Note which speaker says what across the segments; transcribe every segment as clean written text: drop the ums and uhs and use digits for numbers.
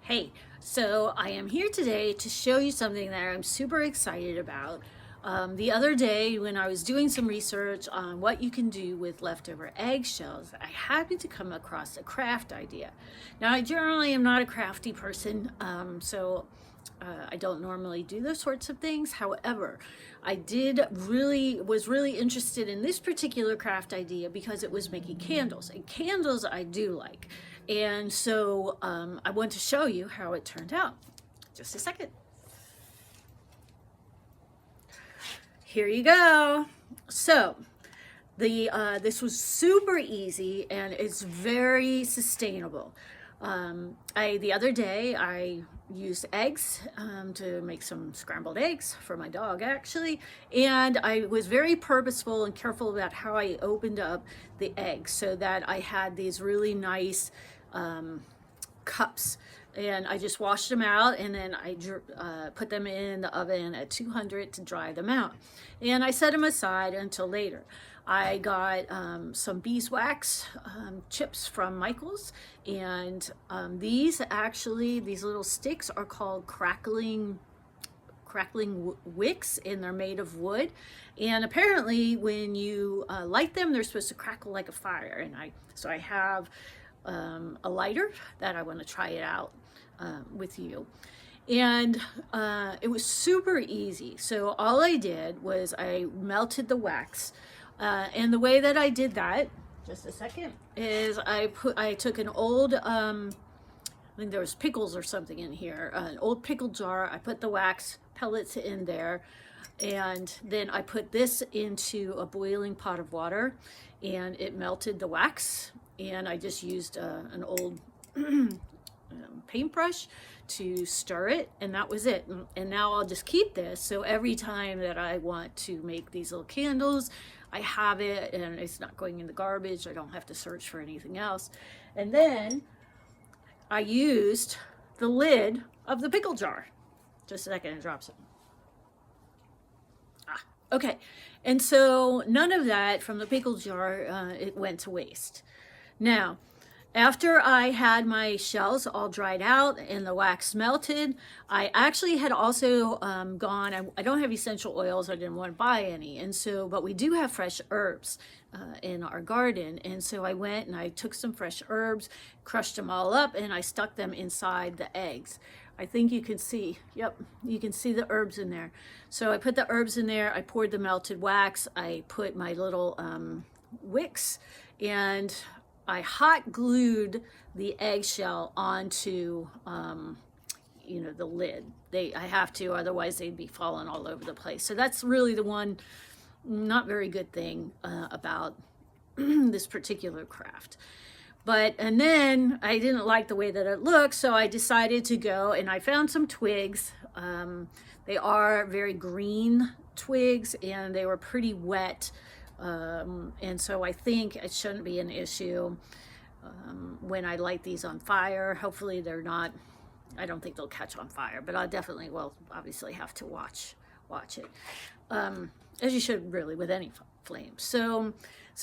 Speaker 1: Hey, so I am here today to show you something that I'm super excited about. The other day, when I was doing some research on what you can do with leftover eggshells, I happened to come across a craft idea. Now, I generally am not a crafty person, I don't normally do those sorts of things. However, was really interested in this particular craft idea because it was making candles, and candles I do like. And so I want to show you how it turned out. Just a second. Here you go. So this was super easy and it's very sustainable. The other day I used eggs to make some scrambled eggs for my dog actually, and I was very purposeful and careful about how I opened up the eggs so that I had these really nice cups, and I just washed them out, and then I put them in the oven at 200 to dry them out, and I set them aside until later. I got some beeswax chips from Michael's, and these little sticks are called crackling wicks, and they're made of wood, and apparently when you light them, they're supposed to crackle like a fire. And I have a lighter that I want to try it out with you. And it was super easy. So all I did was I melted the wax, and the way that I did that, just a second, is I took an old I think there was pickles or something in here, an old pickle jar. I put the wax pellets in there, and then I put this into a boiling pot of water, and it melted the wax, and I just used an old paintbrush to stir it, and that was it. And now I'll just keep this, so every time that I want to make these little candles, I have it and it's not going in the garbage. I don't have to search for anything else. And then I used the lid of the pickle jar. Just a second, it drops it. Okay, and so none of that from the pickle jar, it went to waste. Now, after I had my shells all dried out and the wax melted, I actually had also I don't have essential oils, I didn't want to buy any, and so, but we do have fresh herbs in our garden, and so I went and I took some fresh herbs, crushed them all up, and I stuck them inside the eggs. I think you can see, yep, you can see the herbs in there. So I put the herbs in there, I poured the melted wax, I put my little wicks, and I hot glued the eggshell onto the lid. I have to, otherwise they'd be falling all over the place. So that's really the one not very good thing about this particular craft. And then I didn't like the way that it looked, so I decided to go and I found some twigs. They are very green twigs and they were pretty wet. And so I think it shouldn't be an issue when I light these on fire. Hopefully they're not, I don't think they'll catch on fire, but I definitely will obviously have to watch it, as you should really with any flame. So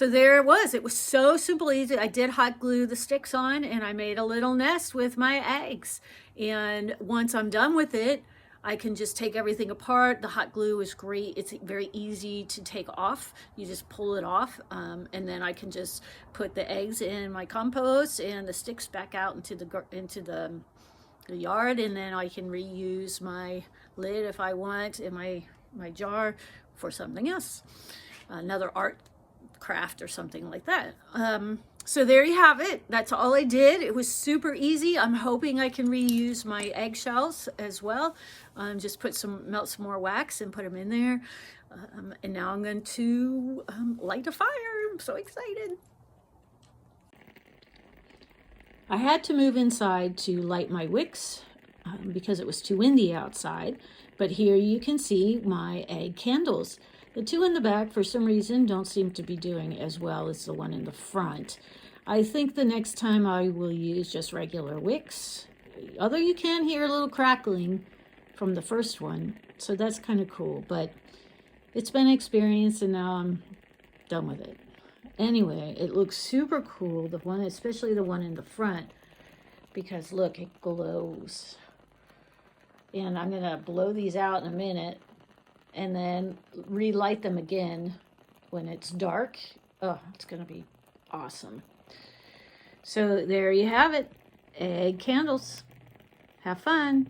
Speaker 1: there it was so simple, easy. I did hot glue the sticks on and I made a little nest with my eggs. And once I'm done with it, I can just take everything apart. The hot glue is great. It's very easy to take off. You just pull it off, and then I can just put the eggs in my compost and the sticks back out into the yard, and then I can reuse my lid if I want in my jar for something else, another art craft or something like that. So there you have it. That's all I did. It was super easy. I'm hoping I can reuse my eggshells as well. Just melt some more wax and put them in there. And now I'm going to light a fire. I'm so excited. I had to move inside to light my wicks because it was too windy outside. But here you can see my egg candles. The two in the back, for some reason, don't seem to be doing as well as the one in the front. I think the next time I will use just regular wicks, although you can hear a little crackling from the first one, so that's kind of cool. But it's been an experience, and now I'm done with it. Anyway, it looks super cool, the one, especially the one in the front. because look, it glows. And I'm gonna blow these out in a minute and then relight them again when it's dark. Oh, it's gonna be awesome. So there you have it, egg candles. Have fun.